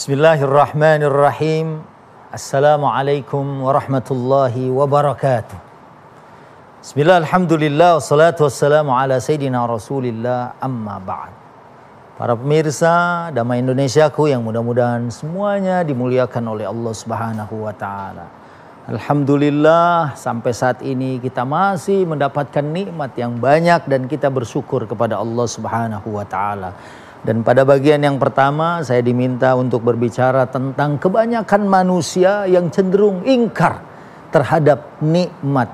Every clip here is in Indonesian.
Bismillahirrahmanirrahim. Assalamualaikum warahmatullahi wabarakatuh. Bismillah, alhamdulillah, wassalatu wassalamu ala sayyidina rasulillah, amma ba'd. Para pemirsa Damai Indonesiaku yang mudah-mudahan semuanya dimuliakan oleh Allah Subhanahu wa ta'ala. Alhamdulillah, sampai saat ini kita masih mendapatkan nikmat yang banyak dan kita bersyukur kepada Allah Subhanahu wa ta'ala. Dan pada bagian yang pertama saya diminta untuk berbicara tentang kebanyakan manusia yang cenderung ingkar terhadap nikmat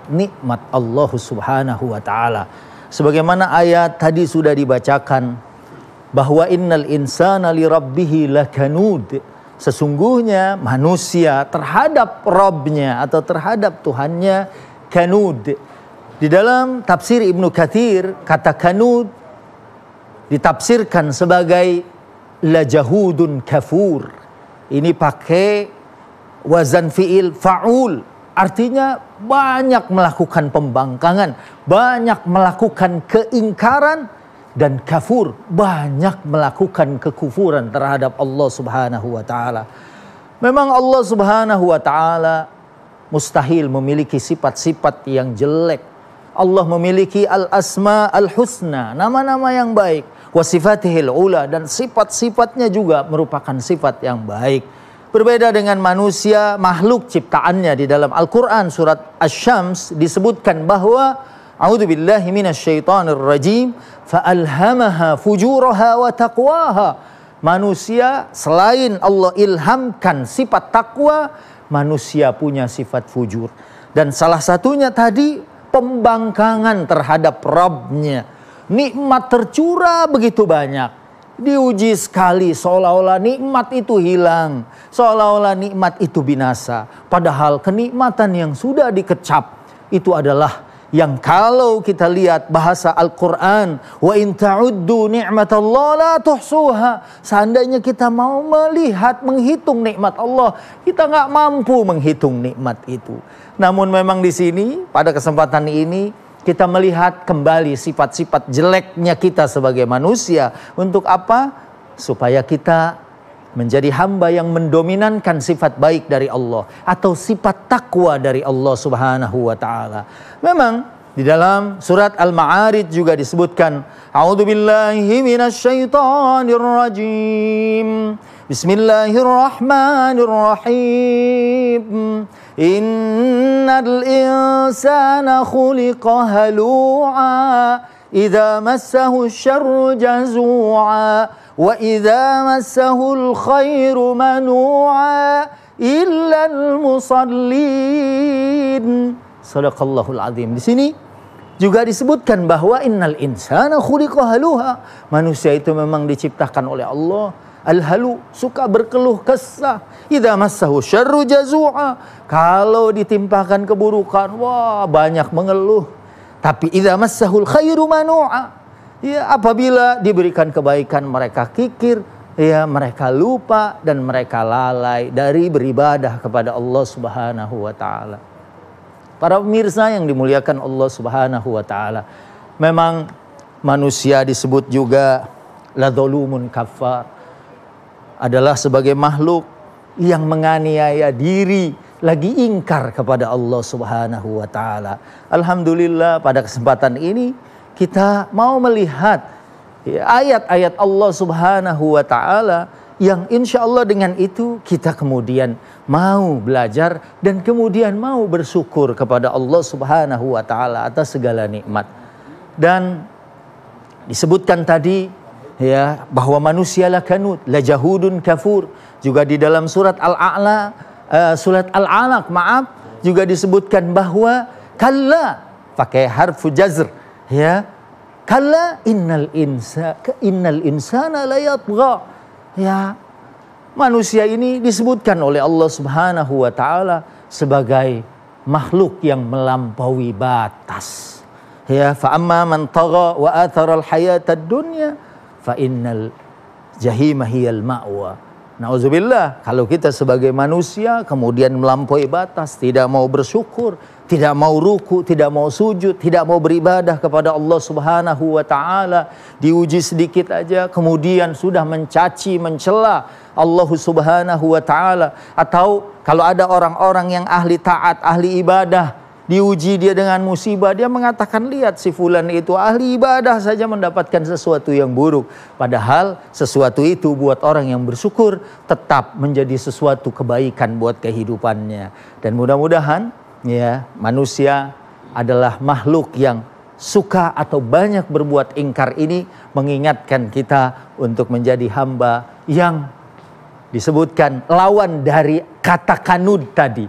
Allah Subhanahu wa ta'ala. Sebagaimana ayat tadi sudah dibacakan bahwa innal insana li rabbihi lakanud. Sesungguhnya manusia terhadap Rabbnya atau terhadap Tuhannya kanud. Di dalam tafsir Ibnu Katsir kata kanud ditafsirkan sebagai lajahudun kafur. Ini pakai wazan fi'il fa'ul. Artinya banyak melakukan pembangkangan, banyak melakukan keingkaran, dan kafur, banyak melakukan kekufuran terhadap Allah Subhanahu wa ta'ala. Memang Allah Subhanahu wa ta'ala mustahil memiliki sifat-sifat yang jelek. Allah memiliki al-asma al-husna, nama-nama yang baik. Wasifatihil ula, dan sifat-sifatnya juga merupakan sifat yang baik. Berbeda dengan manusia, makhluk ciptaannya. Di dalam Al-Quran surat Asy-Syams disebutkan bahwa a'udzubillahi minasyaitonir rajim fa'alhamaha fujuraha wa taqwaha. Manusia selain Allah ilhamkan sifat takwa, manusia punya sifat fujur. Dan salah satunya tadi pembangkangan terhadap Rabbnya. Nikmat tercurah begitu banyak, diuji sekali seolah-olah nikmat itu hilang, seolah-olah nikmat itu binasa. Padahal kenikmatan yang sudah dikecap itu adalah yang kalau kita lihat bahasa Al-Quran, wa in ta'uddu ni'matallahi la tuhsuha. Seandainya kita mau melihat, menghitung nikmat Allah, kita nggak mampu menghitung nikmat itu. Namun memang di sini pada kesempatan ini kita melihat kembali sifat-sifat jeleknya kita sebagai manusia. Untuk apa? Supaya kita menjadi hamba yang mendominankan sifat baik dari Allah atau sifat takwa dari Allah Subhanahu wa ta'ala. Memang di dalam surat Al-Ma'arij juga disebutkan, a'udzubillahi minasyaitonir rajim. Bismillahirrahmanirrahim. Innal insana khuliqa halu'a idza massahu syarru jazu'a wa idza massahu khairu manu'a illal musallin. Shadaqallahul azim. Di sini juga disebutkan bahwa innal insana khuliqa halu'a. Manusia itu memang diciptakan oleh Allah al-halu, suka berkeluh kesah. Idza massahu syarru jazu'a, kalau ditimpakan keburukan, wah banyak mengeluh. Tapi idza massahul khairu manu'a, ya apabila diberikan kebaikan mereka kikir, ya mereka lupa dan mereka lalai dari beribadah kepada Allah Subhanahu wa ta'ala. Para pemirsa yang dimuliakan Allah Subhanahu wa ta'ala, memang manusia disebut juga ladzalumun kafar, adalah sebagai makhluk yang menganiaya diri, lagi ingkar kepada Allah Subhanahu wa ta'ala. Alhamdulillah pada kesempatan ini kita mau melihat ayat-ayat Allah Subhanahu wa ta'ala yang insya Allah dengan itu kita kemudian mau belajar dan kemudian mau bersyukur kepada Allah Subhanahu wa ta'ala atas segala nikmat. Dan disebutkan tadi ya bahwa manusia lakanut, lajahudun kafur. Juga di dalam surat Al-A'la, surat Al-Alaq juga disebutkan bahwa kalla, pakai harfu jazr, ya kalla innal insana la yatgha. Ya, manusia ini disebutkan oleh Allah Subhanahu wa ta'ala sebagai makhluk yang melampaui batas. Ya, fa amma man tagha wa athara al-hayata ad-dunya fa innal jahima hiyal ma'wa. Nauzubillah, kalau kita sebagai manusia kemudian melampaui batas, tidak mau bersyukur, tidak mau ruku, tidak mau sujud, tidak mau beribadah kepada Allah Subhanahu wa taala. Diuji sedikit aja kemudian sudah mencaci, mencela Allah Subhanahu wa taala. Atau kalau ada orang-orang yang ahli taat, ahli ibadah, diuji dia dengan musibah, dia mengatakan, lihat si fulan itu ahli ibadah saja mendapatkan sesuatu yang buruk. Padahal sesuatu itu buat orang yang bersyukur tetap menjadi sesuatu kebaikan buat kehidupannya. Dan mudah-mudahan ya, manusia adalah makhluk yang suka atau banyak berbuat ingkar ini mengingatkan kita untuk menjadi hamba yang disebutkan lawan dari kata kanud tadi,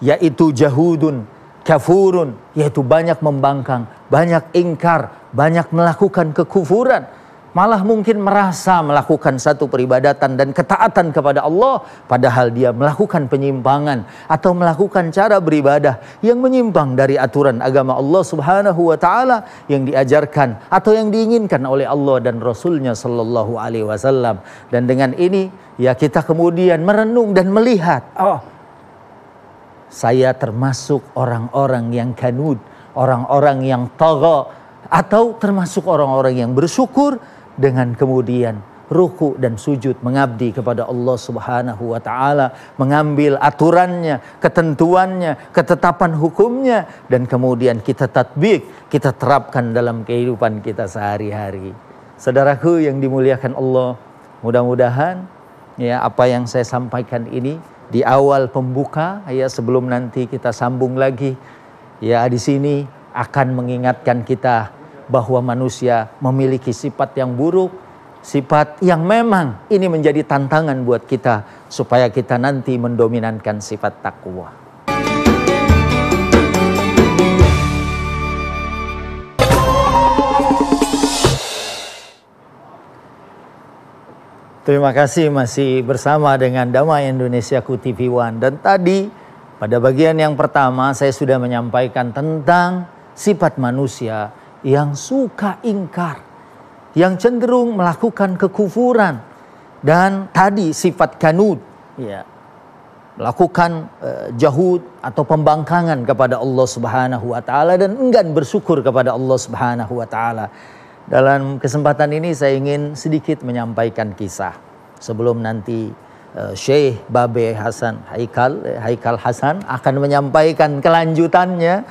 yaitu jahudun, kafurun, yaitu banyak membangkang, banyak ingkar, banyak melakukan kekufuran. Malah mungkin merasa melakukan satu peribadatan dan ketaatan kepada Allah, padahal dia melakukan penyimpangan atau melakukan cara beribadah yang menyimpang dari aturan agama Allah Subhanahu wa taala yang diajarkan atau yang diinginkan oleh Allah dan Rasulnya Sallallahu Alaihi Wasallam. Dan dengan ini ya kita kemudian merenung dan melihat, oh, saya termasuk orang-orang yang kanud, orang-orang yang tagha, atau termasuk orang-orang yang bersyukur dengan kemudian ruku dan sujud mengabdi kepada Allah Subhanahu wa taala, mengambil aturannya, ketentuannya, ketetapan hukumnya, dan kemudian kita tatbik, kita terapkan dalam kehidupan kita sehari-hari. Saudaraku yang dimuliakan Allah, mudah-mudahan ya apa yang saya sampaikan ini di awal pembuka ya, sebelum nanti kita sambung lagi ya, di sini akan mengingatkan kita bahwa manusia memiliki sifat yang buruk, sifat yang memang ini menjadi tantangan buat kita supaya kita nanti mendominankan sifat takwa. Terima kasih masih bersama dengan Damai Indonesiaku TV One. Dan tadi pada bagian yang pertama saya sudah menyampaikan tentang sifat manusia yang suka ingkar, yang cenderung melakukan kekufuran. Dan tadi sifat kanud, ya, melakukan jahud atau pembangkangan kepada Allah Subhanahu wa taala dan enggan bersyukur kepada Allah Subhanahu wa taala. Dalam kesempatan ini saya ingin sedikit menyampaikan kisah sebelum nanti Syekh Babe Hasan Haikal Hasan akan menyampaikan kelanjutannya.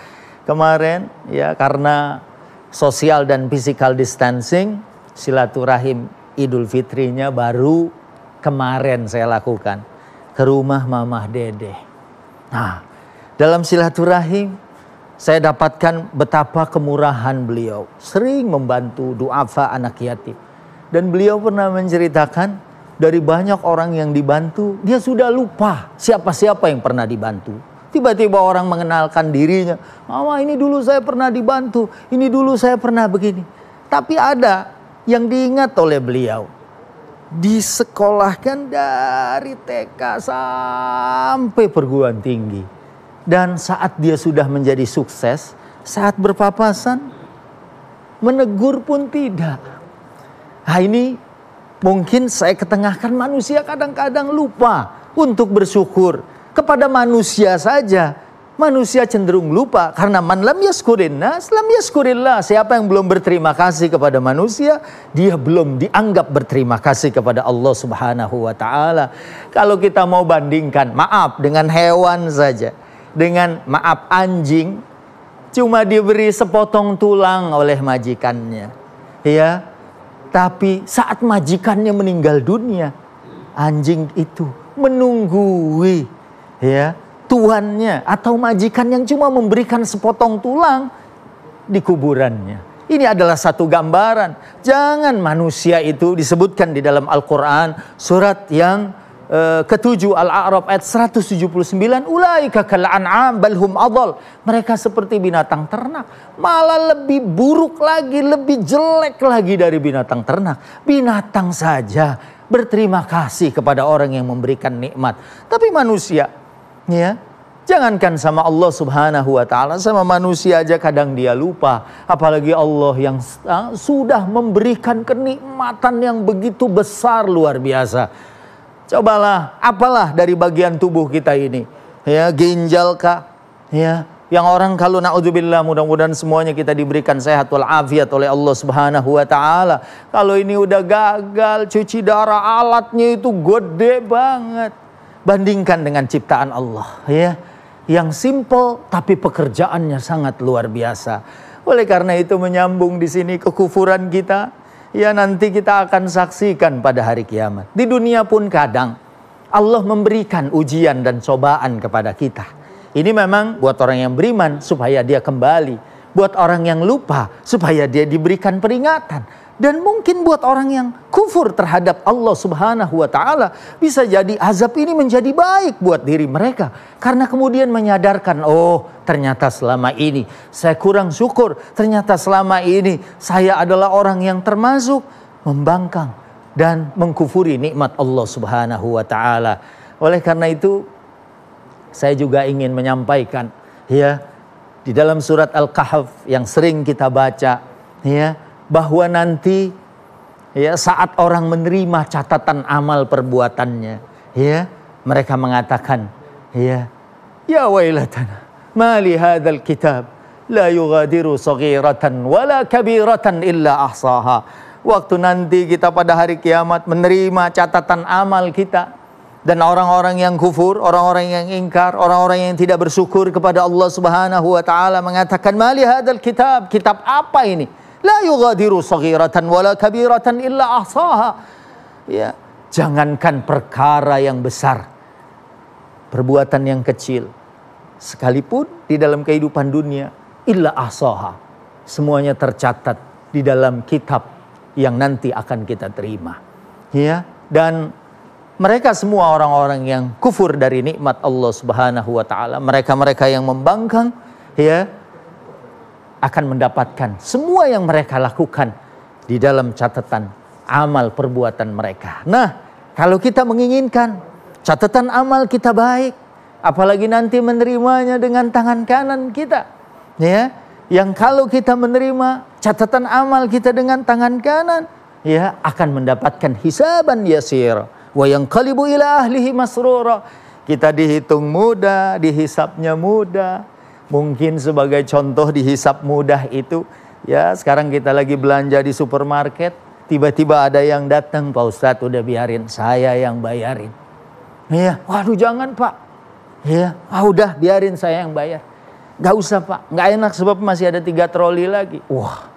Kemarin ya, karena social dan physical distancing, silaturahim Idul Fitrinya baru kemarin saya lakukan ke rumah Mamah Dede. Nah, dalam silaturahim saya dapatkan betapa kemurahan beliau, sering membantu duafa anak yatim. Dan beliau pernah menceritakan dari banyak orang yang dibantu, dia sudah lupa siapa-siapa yang pernah dibantu. Tiba-tiba orang mengenalkan dirinya, "Mama, ini dulu saya pernah dibantu, ini dulu saya pernah begini." Tapi ada yang diingat oleh beliau, disekolahkan dari TK sampai perguruan tinggi. Dan saat dia sudah menjadi sukses, saat berpapasan, menegur pun tidak. Nah, ini mungkin saya ketengahkan manusia kadang-kadang lupa untuk bersyukur. Kepada manusia saja, manusia cenderung lupa. Karena man lam yaskurin nas, lam yaskurillah. Siapa yang belum berterima kasih kepada manusia, dia belum dianggap berterima kasih kepada Allah Subhanahu wa ta'ala. Kalau kita mau bandingkan, maaf, dengan hewan saja, dengan maaf anjing, cuma diberi sepotong tulang oleh majikannya, ya. Tapi saat majikannya meninggal dunia, anjing itu menunggui, ya, tuannya atau majikan yang cuma memberikan sepotong tulang di kuburannya. Ini adalah satu gambaran. Jangan manusia itu disebutkan di dalam Al-Quran surat yang ke-7 Al-A'raf ayat 179, ulaika kal an'am bal hum adall. Mereka seperti binatang ternak, malah lebih buruk lagi, lebih jelek lagi dari binatang ternak. Binatang saja berterima kasih kepada orang yang memberikan nikmat. Tapi manusia, ya, jangankan sama Allah Subhanahu wa ta'ala, sama manusia aja kadang dia lupa. Apalagi Allah yang sudah memberikan kenikmatan yang begitu besar, luar biasa. Cobalah, apalah dari bagian tubuh kita ini, ya, ginjal kah, ya, Yang orang kalau naudzubillah, mudah-mudahan semuanya kita diberikan sehat walafiat oleh Allah Subhanahu wa taala. Kalau ini udah gagal, cuci darah alatnya itu gede banget. Bandingkan dengan ciptaan Allah, ya. Yang simple tapi pekerjaannya sangat luar biasa. Oleh karena itu menyambung di sini kekufuran kita, ya nanti kita akan saksikan pada hari kiamat. Di dunia pun kadang Allah memberikan ujian dan cobaan kepada kita. Ini memang buat orang yang beriman supaya dia kembali. Buat orang yang lupa supaya dia diberikan peringatan. Dan mungkin buat orang yang kufur terhadap Allah Subhanahu wa taala, bisa jadi azab ini menjadi baik buat diri mereka. Karena kemudian menyadarkan, oh ternyata selama ini saya kurang syukur. Ternyata selama ini saya adalah orang yang termasuk membangkang dan mengkufuri nikmat Allah Subhanahu wa taala. Oleh karena itu saya juga ingin menyampaikan, ya, di dalam surat Al-Kahf yang sering kita baca, ya, bahwa nanti, ya, saat orang menerima catatan amal perbuatannya, ya, mereka mengatakan, ya wailatana, ma li hadzal kitab la yughadiru saghiratan wala kabiratan illa ahsaha. Waktu nanti kita pada hari kiamat menerima catatan amal kita, dan orang-orang yang kufur, orang-orang yang ingkar, orang-orang yang tidak bersyukur kepada Allah Subhanahu wa taala mengatakan, "Mali hadzal kitab? Kitab apa ini? La yughadiru saghiratan wala kabiratan illa ahsaha." Ya, jangankan perkara yang besar, perbuatan yang kecil sekalipun di dalam kehidupan dunia, illa ahsaha, semuanya tercatat di dalam kitab yang nanti akan kita terima. Ya, dan mereka semua orang-orang yang kufur dari nikmat Allah Subhanahu wa taala, mereka-mereka yang membangkang, ya, akan mendapatkan semua yang mereka lakukan di dalam catatan amal perbuatan mereka. Nah, kalau kita menginginkan catatan amal kita baik, apalagi nanti menerimanya dengan tangan kanan kita, ya, yang kalau kita menerima catatan amal kita dengan tangan kanan, ya, akan mendapatkan hisaban yasir. Wa yanqalibu ila ahlihi masrura. Kita dihitung mudah, dihisapnya mudah. Mungkin sebagai contoh dihisap mudah itu, ya, sekarang kita lagi belanja di supermarket, tiba-tiba ada yang datang, "Pak Ustadz, udah biarin saya yang bayarin." Ya, waduh jangan Pak. Ya, udah biarin saya yang bayar. Gak usah Pak, gak enak sebab masih ada 3 troli lagi. Wah,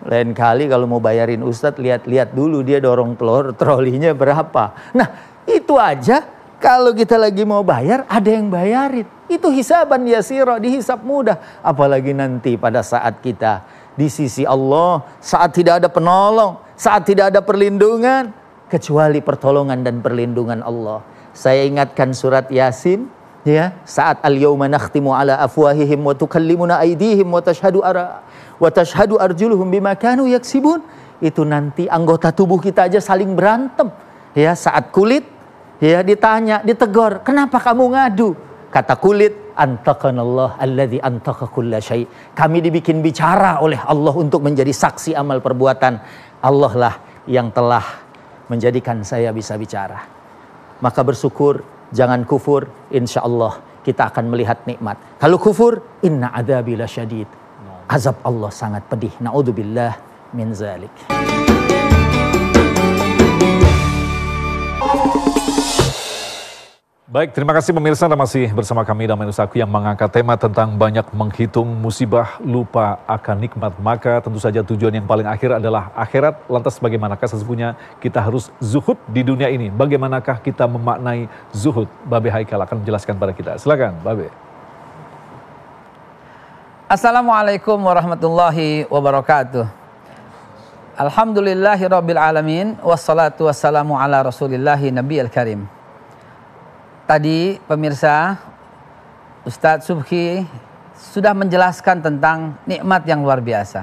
lain kali kalau mau bayarin Ustadz, lihat-lihat dulu dia dorong trolinya berapa. Nah, itu aja kalau kita lagi mau bayar, ada yang bayarin. Itu hisaban yasira, dihisap mudah. Apalagi nanti pada saat kita di sisi Allah, saat tidak ada penolong, saat tidak ada perlindungan, kecuali pertolongan dan perlindungan Allah. Saya ingatkan surat Yasin, ya, saat al-yawma nakhtimu ala afwahihim wa tukallimuna aydihim wa tashhadu arjuluhum bima kanu yaksibun. Itu nanti anggota tubuh kita aja saling berantem, ya, saat kulit, ya, ditanya, ditegur, "Kenapa kamu ngadu?" Kata kulit, "Antaqanallah alladzi antaqa kulla syai." Kami dibikin bicara oleh Allah untuk menjadi saksi amal perbuatan. Allah lah yang telah menjadikan saya bisa bicara. Maka bersyukur, jangan kufur, insyaallah kita akan melihat nikmat. Kalau kufur, inna adzabi lasyadid. Azab Allah sangat pedih. Na'udzubillah min zalik. Baik, terima kasih pemirsa, Anda masih bersama kami dalam Usahaku yang mengangkat tema tentang banyak menghitung musibah, lupa akan nikmat. Maka tentu saja tujuan yang paling akhir adalah akhirat. Lantas bagaimanakah sesungguhnya kita harus zuhud di dunia ini? Bagaimanakah kita memaknai zuhud? Babe Haikal akan menjelaskan pada kita. Silakan, Babe. Assalamualaikum warahmatullahi wabarakatuh. Alhamdulillahirabbil alamin, wassalatu wassalamu ala rasulillahi nabiyil karim. Tadi pemirsa, Ustadz Subki sudah menjelaskan tentang nikmat yang luar biasa.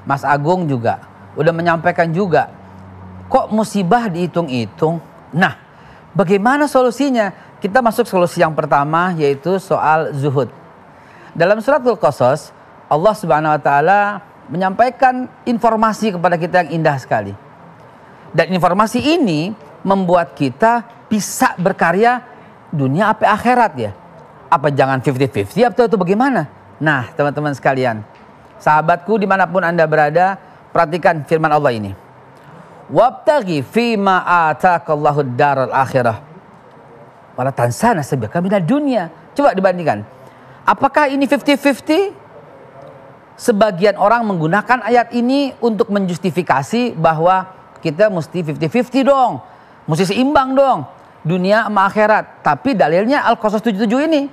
Mas Agung juga udah menyampaikan juga, kok musibah dihitung-hitung? Nah, bagaimana solusinya? Kita masuk solusi yang pertama, yaitu soal zuhud. Dalam surat Al-Qasas, Allah Subhanahu wa taala menyampaikan informasi kepada kita yang indah sekali. Dan informasi ini membuat kita bisa berkarya dunia apa akhirat ya. Apa jangan 50-50 atau bagaimana? Nah teman-teman sekalian, sahabatku dimanapun anda berada, perhatikan firman Allah ini. Wabtaghi fima ataqallahu daral akhirah wala tansa nasibaka minad dunya. Coba dibandingkan. Apakah ini 50-50? Sebagian orang menggunakan ayat ini untuk menjustifikasi bahwa kita mesti 50-50 dong. Mesti seimbang dong. Dunia sama akhirat. Tapi dalilnya Al-Qasas 77 ini.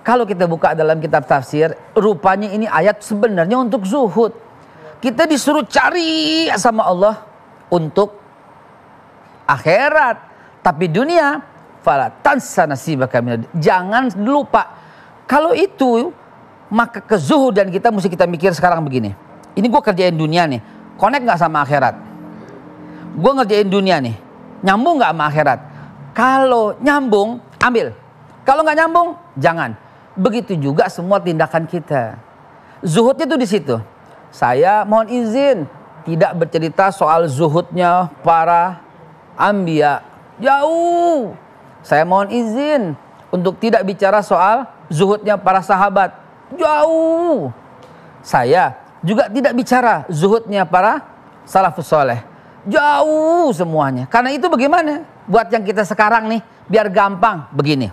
Kalau kita buka dalam kitab tafsir, rupanya ini ayat sebenarnya untuk zuhud. Kita disuruh cari sama Allah untuk akhirat. Tapi dunia, fala tansa nasibaka minad. Jangan lupa. Kalau itu, maka kezuhudan kita mesti kita mikir sekarang begini. Ini gue kerjain dunia nih, connect gak sama akhirat? Gue ngerjain dunia nih, nyambung gak sama akhirat? Kalau nyambung, ambil. Kalau gak nyambung, jangan. Begitu juga semua tindakan kita. Zuhudnya itu di situ. Saya mohon izin tidak bercerita soal zuhudnya para anbiya. Jauh. Saya mohon izin untuk tidak bicara soal zuhudnya para sahabat. Jauh. Saya juga tidak bicara zuhudnya para salafus soleh. Jauh semuanya. Karena itu bagaimana? Buat yang kita sekarang nih, biar gampang begini.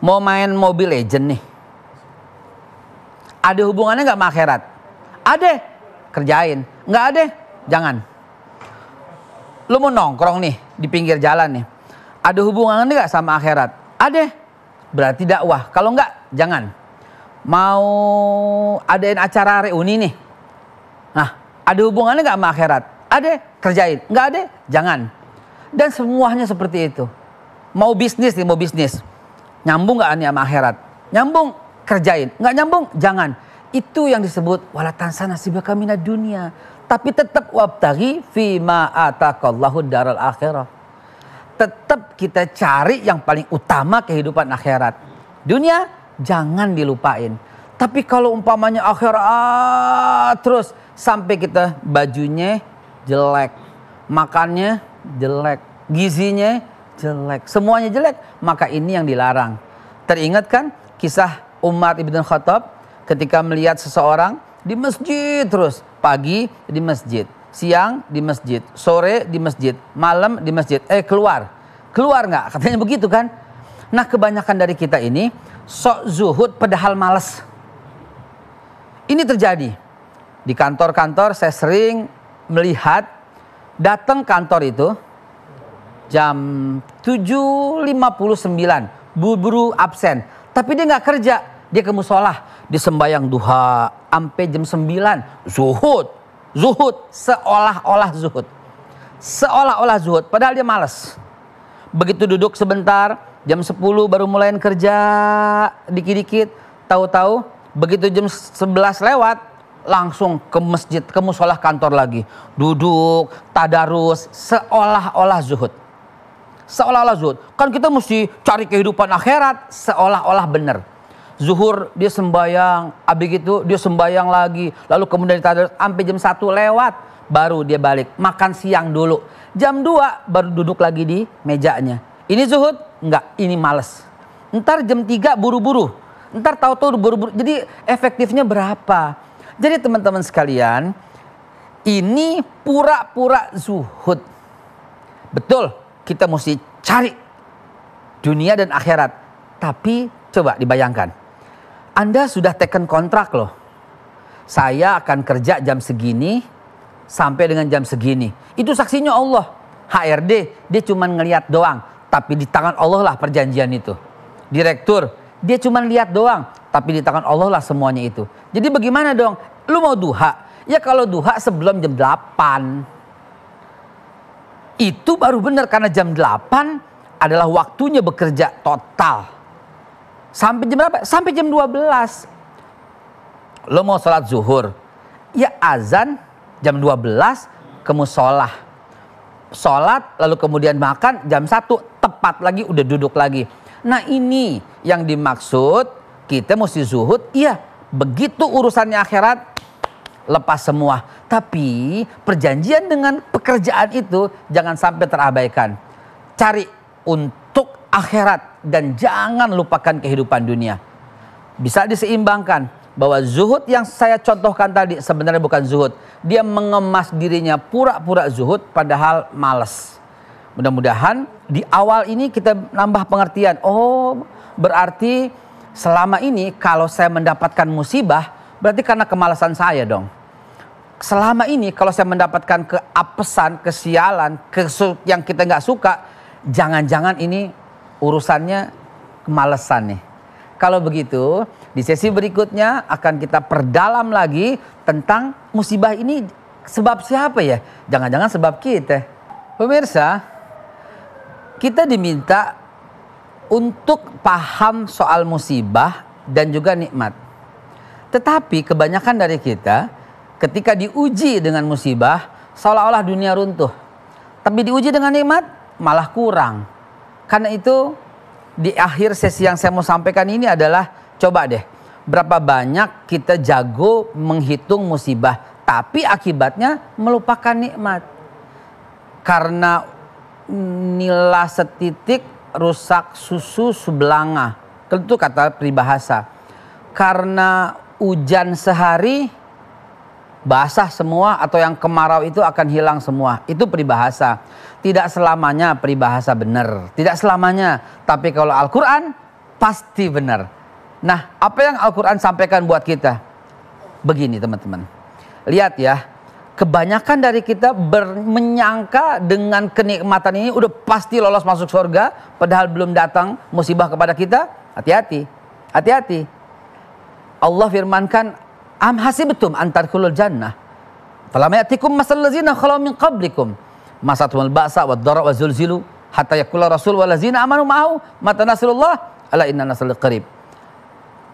Mau main Mobile Legend nih. Ada hubungannya gak sama akhirat? Ada, kerjain. Gak ada, jangan. Lu mau nongkrong nih di pinggir jalan nih. Ada hubungannya gak sama akhirat? Ada, berarti dakwah. Kalau enggak, jangan. Mau adain acara reuni nih. Nah, ada hubungannya gak sama akhirat? Ada, kerjain. Enggak ada, jangan. Dan semuanya seperti itu. Mau bisnis nih, mau bisnis. Nyambung gak nih sama akhirat? Nyambung, kerjain. Nggak nyambung, jangan. Itu yang disebut wala tansa nasibaka minad dunya. Tapi tetap wabtaghi fima ataqallahu daral akhirah. Tetap kita cari yang paling utama kehidupan akhirat. Dunia jangan dilupain. Tapi kalau umpamanya akhirat terus sampai kita bajunya jelek, makannya jelek, gizinya jelek, semuanya jelek, maka ini yang dilarang. Teringat kan kisah Umar ibn Khattab ketika melihat seseorang di masjid terus, pagi di masjid, siang di masjid, sore di masjid, malam di masjid, keluar nggak? Katanya begitu kan? Nah kebanyakan dari kita ini sok zuhud padahal malas. Ini terjadi di kantor-kantor. Saya sering melihat datang kantor itu jam 7.59, buru-buru absen. Tapi dia nggak kerja, dia ke musolah, dia sembahyang duha sampai jam 9. Zuhud, seolah-olah zuhud, padahal dia malas. Begitu duduk sebentar, jam 10 baru mulai kerja, dikit-dikit, tahu-tahu begitu jam 11 lewat, langsung ke masjid, ke musolah kantor lagi. Duduk, tadarus, seolah-olah zuhud. Seolah-olah zuhud. Kan kita mesti cari kehidupan akhirat, seolah-olah benar. Zuhur dia sembayang, abis itu dia sembayang lagi, lalu kemudian ditadarus sampai jam 1 lewat, baru dia balik. Makan siang dulu. Jam 2 baru duduk lagi di mejanya. Ini zuhud? Enggak, ini males. Ntar jam 3 buru-buru. Ntar tahu-tahu buru-buru. Jadi efektifnya berapa? Jadi teman-teman sekalian, ini pura-pura zuhud. Betul, kita mesti cari dunia dan akhirat. Tapi coba dibayangkan, Anda sudah teken kontrak loh. Saya akan kerja jam segini sampai dengan jam segini. Itu saksinya Allah. HRD dia cuma ngelihat doang, tapi di tangan Allah lah perjanjian itu. Direktur dia cuma lihat doang, tapi di tangan Allah lah semuanya itu. Jadi bagaimana dong? Lu mau duha? Ya kalau duha sebelum jam 8. Itu baru benar karena jam 8 adalah waktunya bekerja total. Sampai jam berapa? Sampai jam 12. Lo mau sholat zuhur, ya azan jam 12 ke musolah. Sholat lalu kemudian makan jam 1, tepat lagi udah duduk lagi. Nah ini yang dimaksud kita mesti zuhud. Iya, begitu urusannya akhirat lepas semua. Tapi perjanjian dengan pekerjaan itu jangan sampai terabaikan. Cari untuk akhirat dan jangan lupakan kehidupan dunia. Bisa diseimbangkan bahwa zuhud yang saya contohkan tadi sebenarnya bukan zuhud. Dia mengemas dirinya pura-pura zuhud padahal malas. Mudah-mudahan di awal ini kita nambah pengertian. Oh, berarti selama ini kalau saya mendapatkan musibah berarti karena kemalasan saya dong. Selama ini kalau saya mendapatkan keapesan, kesialan, yang kita nggak suka, jangan-jangan ini urusannya kemalasan nih. Kalau begitu, di sesi berikutnya akan kita perdalam lagi tentang musibah ini sebab siapa ya? Jangan-jangan sebab kita. Pemirsa, kita diminta untuk paham soal musibah dan juga nikmat. Tetapi kebanyakan dari kita ketika diuji dengan musibah seolah-olah dunia runtuh. Tapi diuji dengan nikmat malah kurang. Karena itu di akhir sesi yang saya mau sampaikan ini adalah coba deh berapa banyak kita jago menghitung musibah tapi akibatnya melupakan nikmat. Karena nila setitik rusak susu sebelanga. Itu kata peribahasa. Karena hujan sehari basah semua atau yang kemarau itu akan hilang semua. Itu peribahasa. Tidak selamanya peribahasa benar. Tidak selamanya. Tapi kalau Al-Quran pasti benar. Nah, apa yang Al-Quran sampaikan buat kita? Begini teman-teman. Lihat ya. Kebanyakan dari kita menyangka dengan kenikmatan ini udah pasti lolos masuk surga. Padahal belum datang musibah kepada kita. Hati-hati. Hati-hati. Allah firmankan, am hasibtum an tadkhulul jannah falam ya'tikum masalul ladzina khalu min qablikum masatumul ba'sa wad dharra wa zulzilu hatta yaqula rasul wal ladzina amanu ma'ahu mata nasrullah ala inna nasrul qarib.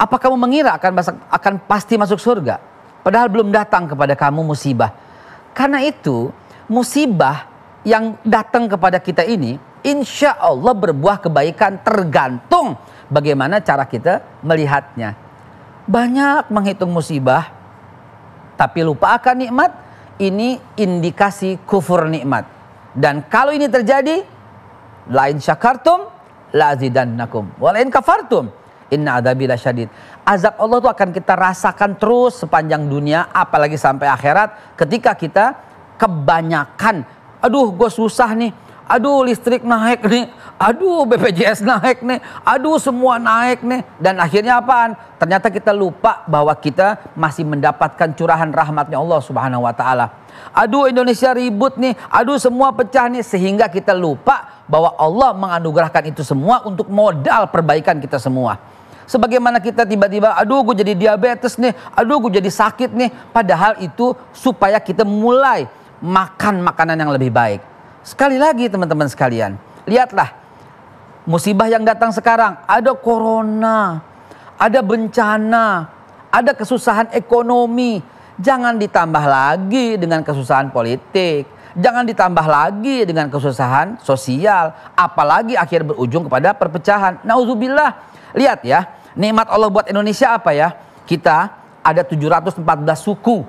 Apa kamu mengira akan pasti masuk surga padahal belum datang kepada kamu musibah? Karena itu musibah yang datang kepada kita ini insya Allah berbuah kebaikan tergantung bagaimana cara kita melihatnya. Banyak menghitung musibah tapi lupa akan nikmat, ini indikasi kufur nikmat. Dan kalau ini terjadi, lain syakartum la azidannakum wa lain kafartum inna adzabi lasyadid. Azab Allah itu akan kita rasakan terus sepanjang dunia, apalagi sampai akhirat ketika kita kebanyakan, aduh gue susah nih, aduh listrik naik nih, aduh BPJS naik nih, aduh semua naik nih. Dan akhirnya apaan? Ternyata kita lupa bahwa kita masih mendapatkan curahan rahmatnya Allah Subhanahu wa ta'ala. Aduh Indonesia ribut nih, aduh semua pecah nih. Sehingga kita lupa bahwa Allah menganugerahkan itu semua untuk modal perbaikan kita semua. Sebagaimana kita tiba-tiba, aduh gue jadi diabetes nih, aduh gue jadi sakit nih. Padahal itu supaya kita mulai makan makanan yang lebih baik. Sekali lagi teman-teman sekalian, lihatlah musibah yang datang sekarang. Ada corona, ada bencana, ada kesusahan ekonomi. Jangan ditambah lagi dengan kesusahan politik. Jangan ditambah lagi dengan kesusahan sosial. Apalagi akhir berujung kepada perpecahan. Nauzubillah. Lihat ya, nikmat Allah buat Indonesia apa ya? Kita ada 714 suku.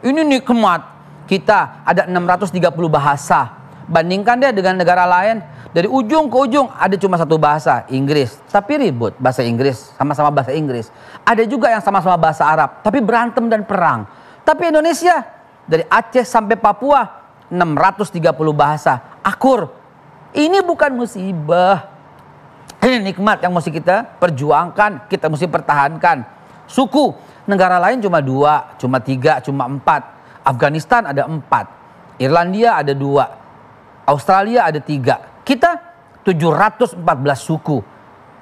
Ini nikmat. Kita ada 630 bahasa. Bandingkan dia dengan negara lain, dari ujung ke ujung ada cuma satu bahasa, Inggris. Tapi ribut bahasa Inggris, sama-sama bahasa Inggris. Ada juga yang sama-sama bahasa Arab, tapi berantem dan perang. Tapi Indonesia, dari Aceh sampai Papua, 630 bahasa. Akur. Ini bukan musibah. Ini nikmat yang mesti kita perjuangkan, kita mesti pertahankan. Suku, negara lain cuma 2, cuma 3, cuma 4. Afghanistan ada 4. Irlandia ada 2. Australia ada 3. Kita 714 suku.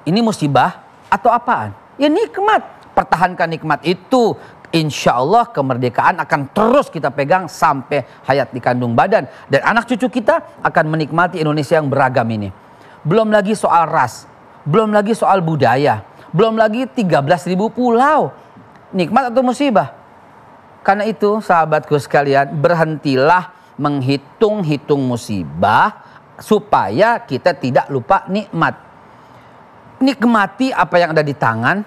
Ini musibah atau apaan? Ya nikmat. Pertahankan nikmat itu. Insya Allah kemerdekaan akan terus kita pegang sampai hayat di kandung badan. Dan anak cucu kita akan menikmati Indonesia yang beragam ini. Belum lagi soal ras. Belum lagi soal budaya. Belum lagi 13.000 pulau. Nikmat atau musibah? Karena itu sahabatku sekalian, berhentilah menghitung-hitung musibah supaya kita tidak lupa nikmat. Nikmati apa yang ada di tangan,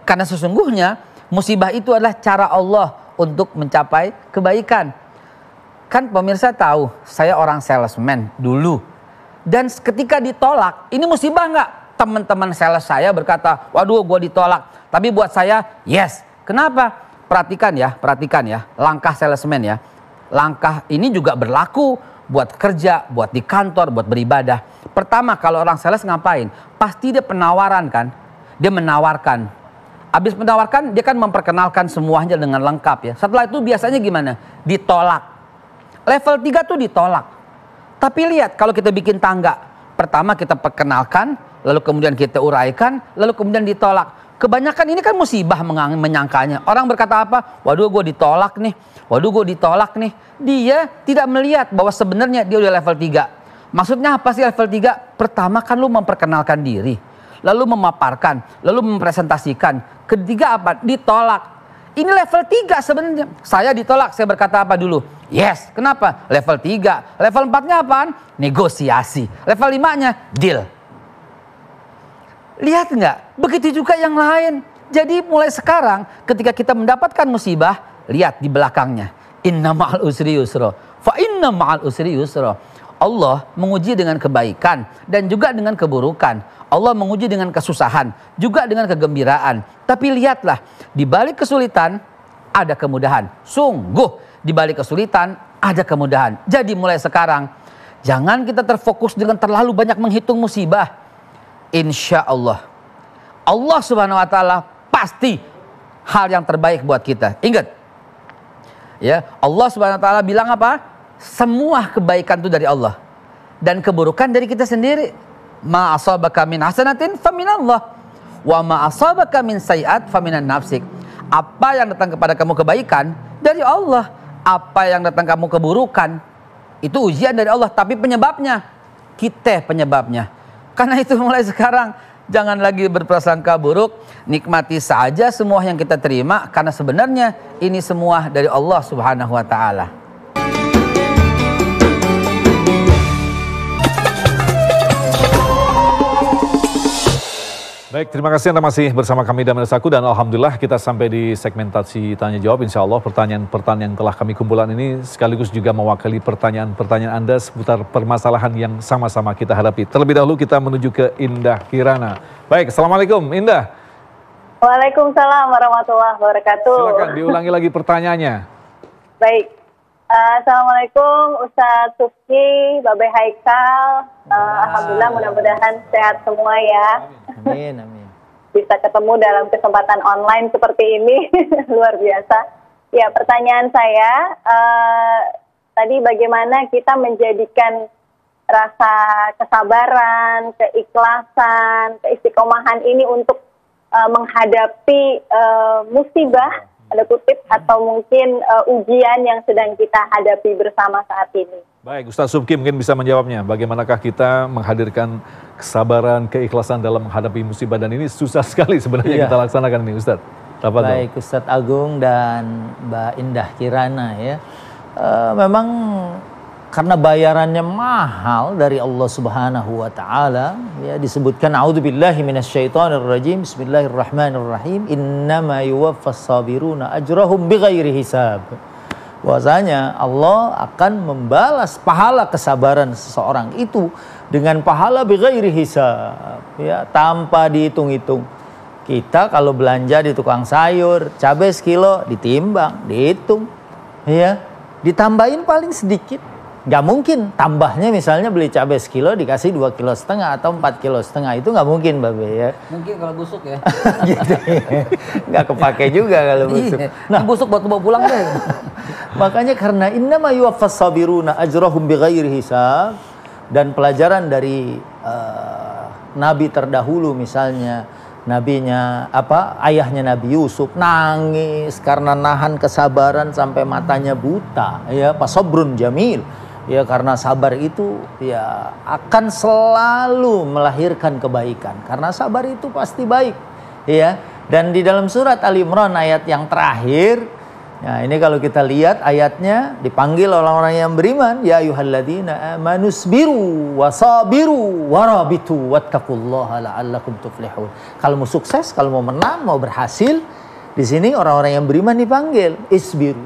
karena sesungguhnya musibah itu adalah cara Allah untuk mencapai kebaikan. Kan pemirsa tahu, saya orang salesman dulu. Dan ketika ditolak, ini musibah nggak? Teman-teman sales saya berkata, waduh gue ditolak. Tapi buat saya, yes. Kenapa? Perhatikan ya, langkah salesman ya. Langkah ini juga berlaku buat kerja, buat di kantor, buat beribadah. Pertama, kalau orang sales ngapain? Pasti dia penawaran kan? Dia menawarkan. Habis menawarkan, dia kan memperkenalkan semuanya dengan lengkap ya. Setelah itu biasanya gimana? Ditolak. Level 3 tuh ditolak. Tapi lihat, kalau kita bikin tangga. Pertama kita perkenalkan, lalu kemudian kita uraikan, lalu kemudian ditolak. Kebanyakan ini kan musibah menyangkanya. Orang berkata apa? Waduh gue ditolak nih. Waduh gue ditolak nih. Dia tidak melihat bahwa sebenarnya dia udah level 3. Maksudnya apa sih level 3? Pertama kan lu memperkenalkan diri. Lalu memaparkan. Lalu mempresentasikan. Ketiga apa? Ditolak. Ini level 3 sebenarnya. Saya ditolak. Saya berkata apa dulu? Yes. Kenapa? Level 3. Level 4-nya apaan? Negosiasi. Level 5-nya deal. Lihat nggak? Begitu juga yang lain. Jadi mulai sekarang ketika kita mendapatkan musibah, lihat di belakangnya. Inna ma'al usri yusra. Fa inna ma'al usri yusra. Allah menguji dengan kebaikan dan juga dengan keburukan. Allah menguji dengan kesusahan, juga dengan kegembiraan. Tapi lihatlah, di balik kesulitan ada kemudahan. Sungguh, di balik kesulitan ada kemudahan. Jadi mulai sekarang, jangan kita terfokus dengan terlalu banyak menghitung musibah. Insya Allah, Allah Subhanahu Wa Taala pasti hal yang terbaik buat kita. Ingat, ya Allah Subhanahu Wa Taala bilang apa? Semua kebaikan itu dari Allah dan keburukan dari kita sendiri. Ma asabaka min hasanatin faminallah, wa ma asabaka min sayiat faminan nafsik. Apa yang datang kepada kamu kebaikan dari Allah, apa yang datang kamu keburukan itu ujian dari Allah. Tapi penyebabnya kita penyebabnya. Karena itu mulai sekarang jangan lagi berprasangka buruk, nikmati saja semua yang kita terima karena sebenarnya ini semua dari Allah Subhanahu wa taala. Baik, terima kasih Anda masih bersama kami dan Mendesaku, dan alhamdulillah kita sampai di segmentasi tanya jawab. Insya Allah pertanyaan-pertanyaan yang telah kami kumpulkan ini sekaligus juga mewakili pertanyaan-pertanyaan Anda seputar permasalahan yang sama-sama kita hadapi. Terlebih dahulu kita menuju ke Indah Kirana. Baik, Assalamualaikum Indah. Waalaikumsalam warahmatullahi wabarakatuh. Silakan diulangi lagi pertanyaannya. Baik, Assalamualaikum Ustadz Sufki, Babe Haikal. Alhamdulillah, mudah-mudahan sehat semua ya. Amin, amin. Bisa ketemu dalam kesempatan online seperti ini, luar biasa. Ya, pertanyaan saya, tadi bagaimana kita menjadikan rasa kesabaran, keikhlasan, keistiqomahan ini untuk menghadapi musibah, ada kutip, atau mungkin ujian yang sedang kita hadapi bersama saat ini. Baik, Ustaz Subki mungkin bisa menjawabnya. Bagaimanakah kita menghadirkan kesabaran, keikhlasan dalam menghadapi musibah, dan ini susah sekali sebenarnya kita laksanakan ini, Ustaz. Baik, Ustadz Agung dan Mbak Indah Kirana ya. Memang karena bayarannya mahal dari Allah Subhanahu wa taala, ya disebutkan a'udzubillahi minasyaitonirrajim, bismillahirrahmanirrahim, innama yuwaffas sabiruna ajrahum bighairi hisab. Bahwasanya Allah akan membalas pahala kesabaran seseorang itu dengan pahala bighairi hisab, ya tanpa dihitung-hitung. Kita kalau belanja di tukang sayur, cabai sekilo ditimbang, dihitung, ya ditambahin paling sedikit. Nggak mungkin tambahnya misalnya beli cabai sekilo dikasih 2,5 kilo atau 4,5 kilo, itu nggak mungkin Babe ya. Mungkin kalau busuk ya. Gitu. Nggak kepake juga kalau busuk. Nah, busuk buat bawa pulang deh. Makanya karena innama yuwaffas sabiruna ajrahum bighairi hisab, dan pelajaran dari nabi terdahulu misalnya ayahnya Nabi Yusuf nangis karena nahan kesabaran sampai matanya buta, ya fasabrun jamil. Ya karena sabar itu ya akan selalu melahirkan kebaikan, karena sabar itu pasti baik, ya. Dan di dalam surat Ali Imran ayat yang terakhir, nah ini kalau kita lihat ayatnya, dipanggil orang-orang yang beriman, ya ayyuhalladzina amanu sabiru wasabiru warabitu wattaqullaha la'allakum tuflihun. Kalau mau sukses, kalau mau menang, mau berhasil, di sini orang-orang yang beriman dipanggil isbiru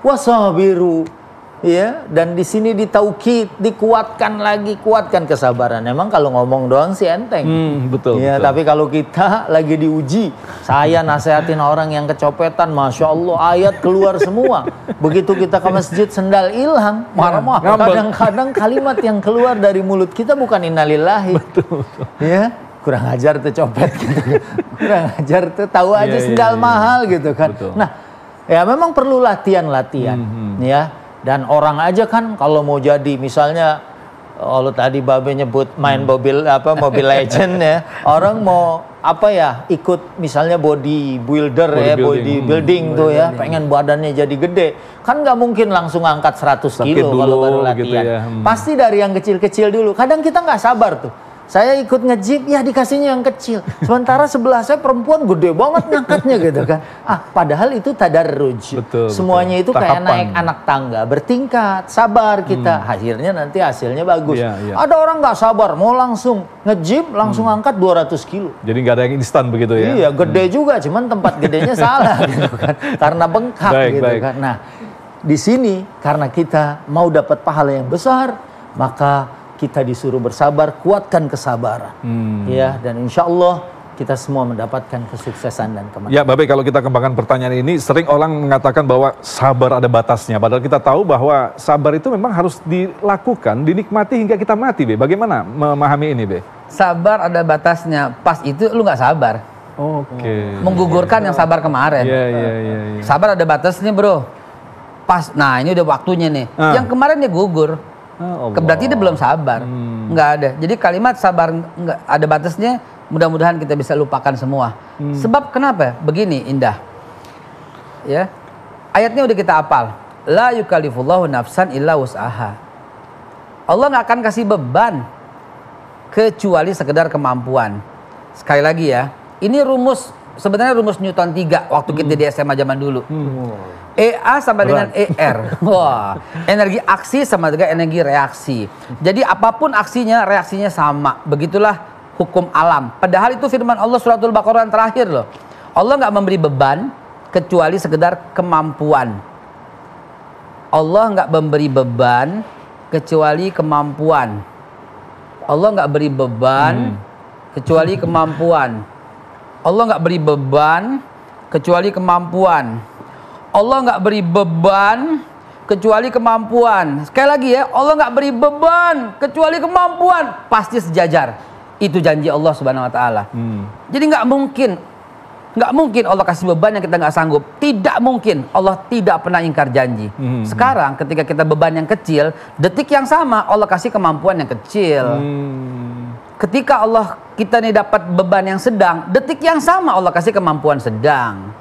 wasabiru, Ya, dan di sini ditaukid, dikuatkan lagi, kuatkan kesabaran. Emang kalau ngomong doang sih enteng. Betul. Ya, betul. tapi kalau kita lagi diuji, saya nasehatin orang yang kecopetan, masya Allah ayat keluar semua. Begitu kita ke masjid sendal hilang, marah-marah. Kadang-kadang kalimat yang keluar dari mulut kita bukan innalillahi. Betul. Ya, kurang ajar tuh copet gitu. Kurang ajar tuh tahu aja sendal mahal gitu kan. Betul. Nah, ya memang perlu latihan-latihan. Ya. Dan orang aja kan kalau mau jadi misalnya kalau tadi Babe nyebut main Mobile Legend ya, orang mau ikut misalnya bodybuilder ya, bodybuilding tuh ya, pengen badannya jadi gede. Kan nggak mungkin langsung angkat 100 kilo kalau baru latihan. Gitu ya. Pasti dari yang kecil-kecil dulu. Kadang kita nggak sabar tuh. Saya ikut nge-gym, ya dikasihnya yang kecil. Sementara sebelah saya perempuan gede banget ngangkatnya gitu kan. Padahal itu tadarruj. Semuanya itu tahapan. Kayak naik anak tangga, bertingkat, sabar kita. Akhirnya nanti hasilnya bagus. Ada orang nggak sabar, mau langsung nge-gym, langsung angkat 200 kilo. Jadi nggak ada yang instan begitu ya? Iya, gede juga, cuman tempat gedenya salah gitu kan. Karena bengkak kan. Nah, di sini karena kita mau dapat pahala yang besar, maka kita disuruh bersabar, kuatkan kesabaran. Ya, dan insya Allah kita semua mendapatkan kesuksesan dan kemenangan. Ya, Babe, kalau kita kembangkan pertanyaan ini, sering orang mengatakan bahwa sabar ada batasnya. Padahal kita tahu bahwa sabar itu memang harus dilakukan, dinikmati hingga kita mati, Be. Bagaimana memahami ini, Be? Sabar ada batasnya. Pas itu lu nggak sabar. Oke. Menggugurkan yang sabar kemarin. Iya. Sabar ada batasnya, bro. Pas, nah ini udah waktunya nih. Yang kemarin dia gugur. Berarti dia belum sabar, nggak ada. Jadi kalimat sabar nggak ada batasnya. Mudah-mudahan kita bisa lupakan semua. Sebab kenapa? Begini indah, ya. Ayatnya udah kita hafal. La yukallifullahu nafsan illa wus'aha. Allah nggak akan kasih beban kecuali sekedar kemampuan. Sekali lagi ya, ini sebenarnya rumus Newton 3 waktu kita di SMA zaman dulu. EA sama dengan ER. Wah, energi aksi sama dengan energi reaksi. Jadi apapun aksinya, reaksinya sama. Begitulah hukum alam. Padahal itu firman Allah suratul Baqarah yang terakhir loh. Allah nggak memberi beban kecuali sekedar kemampuan. Allah nggak memberi beban kecuali kemampuan. Allah nggak beri beban kecuali kemampuan. Allah nggak beri beban kecuali kemampuan. Allah nggak beri beban kecuali kemampuan. Sekali lagi ya, Allah nggak beri beban kecuali kemampuan. Pasti sejajar. Itu janji Allah Subhanahu Wa Taala. Jadi nggak mungkin Allah kasih beban yang kita nggak sanggup. Tidak mungkin. Allah tidak pernah ingkar janji. Sekarang ketika kita beban yang kecil, detik yang sama Allah kasih kemampuan yang kecil. Ketika kita nih dapat beban yang sedang, detik yang sama Allah kasih kemampuan sedang.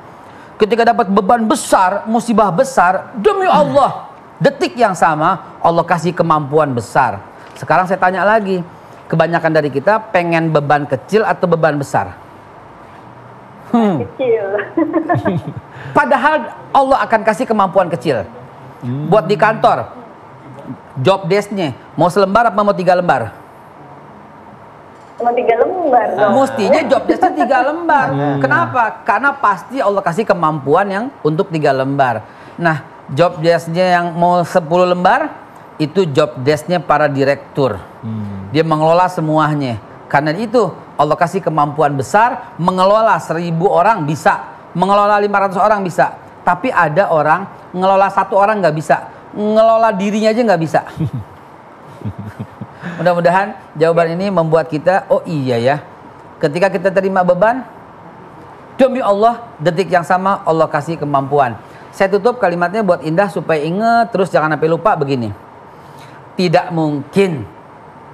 Ketika dapat beban besar, musibah besar, demi Allah, detik yang sama Allah kasih kemampuan besar. Sekarang saya tanya lagi, kebanyakan dari kita pengen beban kecil atau beban besar? Kecil. Padahal Allah akan kasih kemampuan kecil. Buat di kantor, job desk-nya mau selembar apa mau 3 lembar? Cuma 3 lembar dong. Mestinya job desk-nya 3 lembar. Kenapa? Karena pasti Allah kasih kemampuan yang untuk 3 lembar. Nah, job desk-nya yang mau 10 lembar, itu job desk-nya para direktur. Dia mengelola semuanya. Karena itu Allah kasih kemampuan besar, mengelola 1000 orang bisa, mengelola 500 orang bisa. Tapi ada orang ngelola 1 orang nggak bisa, ngelola dirinya aja nggak bisa. Mudah-mudahan jawaban ini membuat kita, oh iya ya, ketika kita terima beban, demi Allah, detik yang sama Allah kasih kemampuan. Saya tutup kalimatnya buat Indah supaya ingat terus, jangan sampai lupa begini. Tidak mungkin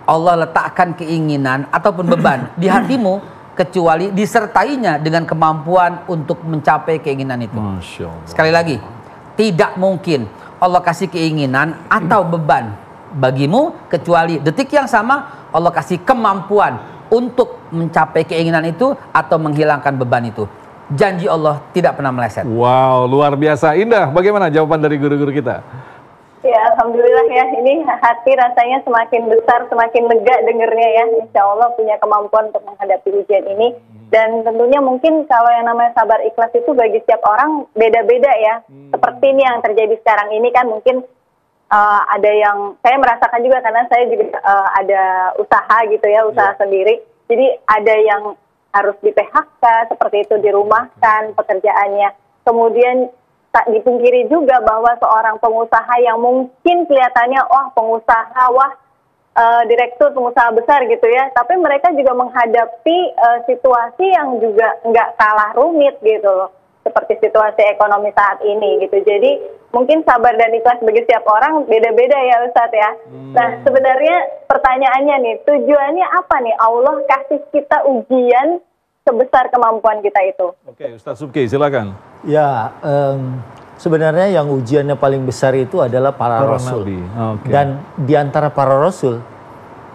Allah letakkan keinginan ataupun beban di hatimu kecuali disertainya dengan kemampuan untuk mencapai keinginan itu. Masya Allah. Sekali lagi, tidak mungkin Allah kasih keinginan atau beban bagimu kecuali detik yang sama Allah kasih kemampuan untuk mencapai keinginan itu atau menghilangkan beban itu. Janji Allah tidak pernah meleset. Wow, luar biasa. Indah, bagaimana jawaban dari guru-guru kita? Ya, alhamdulillah ya. Ini hati rasanya semakin besar, semakin lega dengernya ya. Insya Allah punya kemampuan untuk menghadapi ujian ini. Dan tentunya mungkin kalau yang namanya sabar ikhlas itu bagi setiap orang beda-beda ya. Seperti ini yang terjadi sekarang ini kan mungkin ada yang saya merasakan juga karena saya juga ada usaha gitu ya, usaha sendiri. Jadi ada yang harus di PHK seperti itu, dirumahkan pekerjaannya. Kemudian tak dipungkiri juga bahwa seorang pengusaha yang mungkin kelihatannya pengusaha, direktur pengusaha besar gitu ya, tapi mereka juga menghadapi situasi yang juga nggak kalah rumit gitu loh, seperti situasi ekonomi saat ini gitu. Jadi mungkin sabar dan ikhlas bagi setiap orang beda-beda ya Ustadz ya. Nah sebenarnya pertanyaannya nih, tujuannya apa nih Allah kasih kita ujian sebesar kemampuan kita itu? Oke, Ustadz Subki silakan. Ya, sebenarnya yang ujiannya paling besar itu adalah para rasul. Okay. Dan di antara para rasul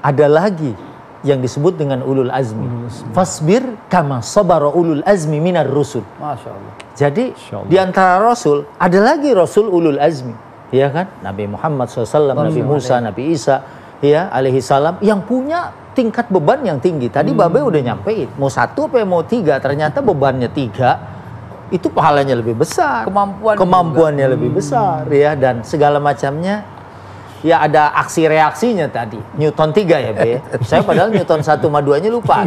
ada lagi yang disebut dengan ulul azmi. Fasbir kama sabara ulul azmi minar rusul. Masya Allah. Jadi di antara rasul ada lagi rasul ulul azmi, ya kan? Nabi Muhammad SAW, Nabi Musa, Nabi Isa, ya alaihi salam, yang punya tingkat beban yang tinggi. Tadi Babe udah nyampein, mau 1 apa mau 3, ternyata bebannya 3, itu pahalanya lebih besar, kemampuannya lebih besar, ya, dan segala macamnya. Ya ada aksi reaksinya tadi, Newton 3 ya Be. Saya padahal Newton 1 sama 2-nya lupa.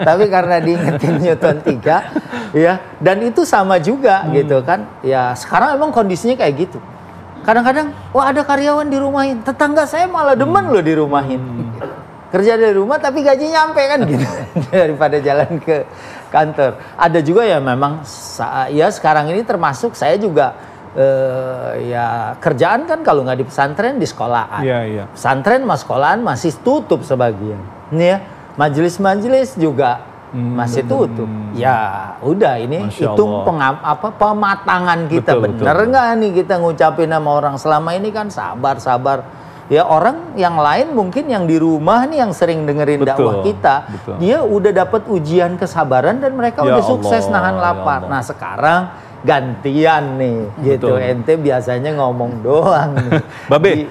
Tapi karena diingetin Newton 3, ya, dan itu sama juga gitu kan. Ya sekarang emang kondisinya kayak gitu. Kadang-kadang, ada karyawan dirumahin, tetangga saya malah demen loh dirumahin. Kerja dari rumah tapi gaji nyampe kan gitu. Daripada jalan ke kantor. Ada juga ya memang, ya sekarang ini termasuk saya juga, ya kerjaan kan kalau nggak di pesantren di sekolahan. Pesantren mas sekolahan masih tutup sebagian. Ini ya majelis-majelis juga masih tutup. Ya udah ini hitung pematangan kita, bener nggak nih kita ngucapin sama orang selama ini kan sabar. Ya orang yang lain mungkin yang di rumah nih yang sering dengerin dakwah kita, dia udah dapat ujian kesabaran dan mereka udah sukses nahan lapar. Nah sekarang gantian nih gitu. Ente biasanya ngomong doang nih. Babe,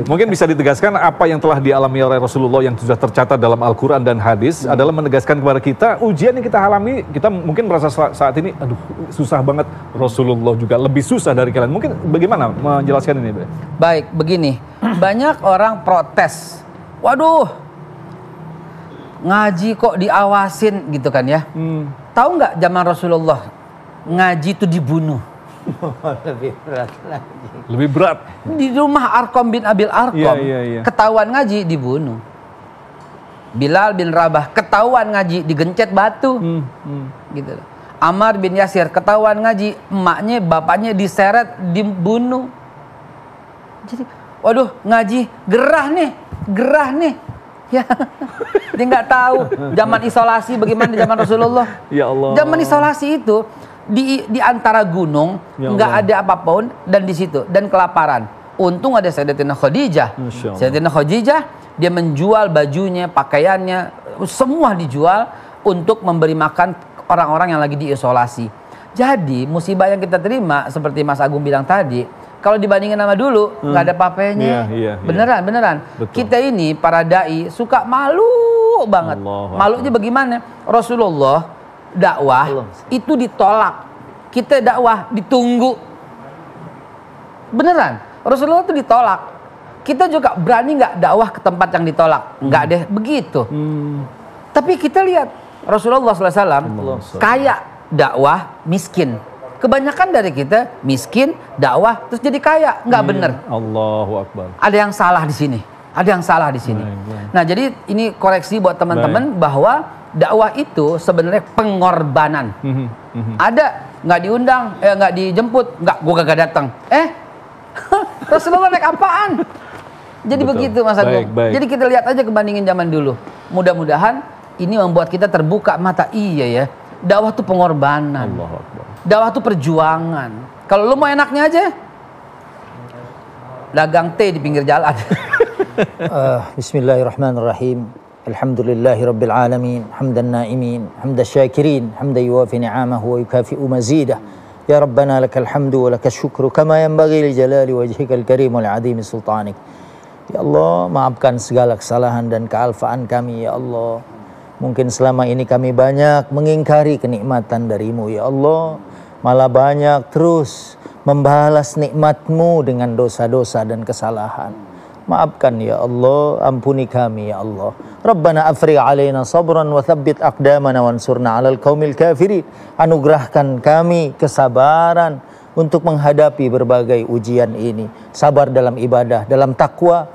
mungkin bisa ditegaskan apa yang telah dialami oleh Rasulullah yang sudah tercatat dalam Al-Quran dan hadis adalah menegaskan kepada kita ujian yang kita alami, kita mungkin merasa saat ini aduh susah banget, Rasulullah juga lebih susah dari kalian. Mungkin bagaimana menjelaskan ini, Babe? Baik, begini. Banyak orang protes. Waduh, ngaji kok diawasin gitu kan ya. Tahu nggak zaman Rasulullah ngaji itu dibunuh. Lebih berat lagi. Lebih berat. Di rumah Arqam bin Abil Arqam, ketahuan ngaji dibunuh. Bilal bin Rabah ketahuan ngaji digencet batu. Gitu. Ammar bin Yasir ketahuan ngaji, emaknya bapaknya diseret dibunuh. Jadi, waduh ngaji gerah nih. Ya, dia nggak tahu zaman isolasi bagaimana zaman Rasulullah. Ya Allah. Zaman isolasi itu di antara gunung, nggak ada apapun dan di situ dan kelaparan. Untung ada Sayyidatina Khadijah. Sayyidatina Khadijah dia menjual bajunya, pakaiannya, semua dijual untuk memberi makan orang-orang yang lagi diisolasi. Jadi musibah yang kita terima seperti Mas Agung bilang tadi, kalau dibandingin sama dulu nggak ada apa-apanya. Beneran. Betul. Kita ini para dai suka malu banget. Malunya bagaimana? Rasulullah dakwah itu ditolak, kita dakwah ditunggu. Beneran, Rasulullah itu ditolak. Kita juga berani nggak dakwah ke tempat yang ditolak? Nggak deh begitu. Tapi kita lihat Rasulullah SAW kaya, dakwah, miskin. Kebanyakan dari kita miskin, dakwah, terus jadi kaya, nggak bener. Allahu Akbar. Ada yang salah di sini. Nah, jadi ini koreksi buat teman-teman bahwa dakwah itu sebenarnya pengorbanan. Ada nggak diundang, nggak dijemput, gue gak datang. Rasulullah naik apaan? Jadi begitu Mas Agung. Jadi kita lihat aja kebandingin zaman dulu. Mudah-mudahan ini membuat kita terbuka mata. Iya ya, dakwah itu pengorbanan. Dakwah itu perjuangan. Kalau lu mau enaknya aja, dagang teh di pinggir jalan. Bismillahirrahmanirrahim. Alhamdulillahi Rabbil Alamin. Hamdan naimin, hamdan syakirin, hamdan yuwafi ni'amahu wa yukafi'u mazidah. Ya Rabbana lakal hamdu wa lakal syukru kama yanbaghi li jalali wajhikal karim wa li'adhimi sultanik. Ya Allah, maafkan segala kesalahan dan kealfaan kami ya Allah. Mungkin selama ini kami banyak mengingkari kenikmatan darimu ya Allah. Malah banyak terus membalas nikmat-Mu dengan dosa-dosa dan kesalahan. Maafkan ya Allah, ampuni kami ya Allah. Rabbana afrigh alaina sabran wa thabbit aqdamana wansurna 'alal qaumil kafirin. Anugerahkan kami kesabaran untuk menghadapi berbagai ujian ini. Sabar dalam ibadah, dalam takwa,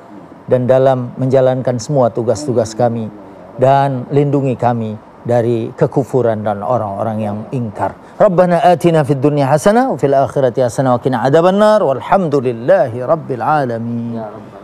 dan dalam menjalankan semua tugas-tugas kami. Dan lindungi kami dari kekufuran dan orang-orang yang ingkar. Rabbana atina fid dunya hasanah wa fil akhirati hasanah wa qina adzabannar walhamdulillahi rabbil alamin.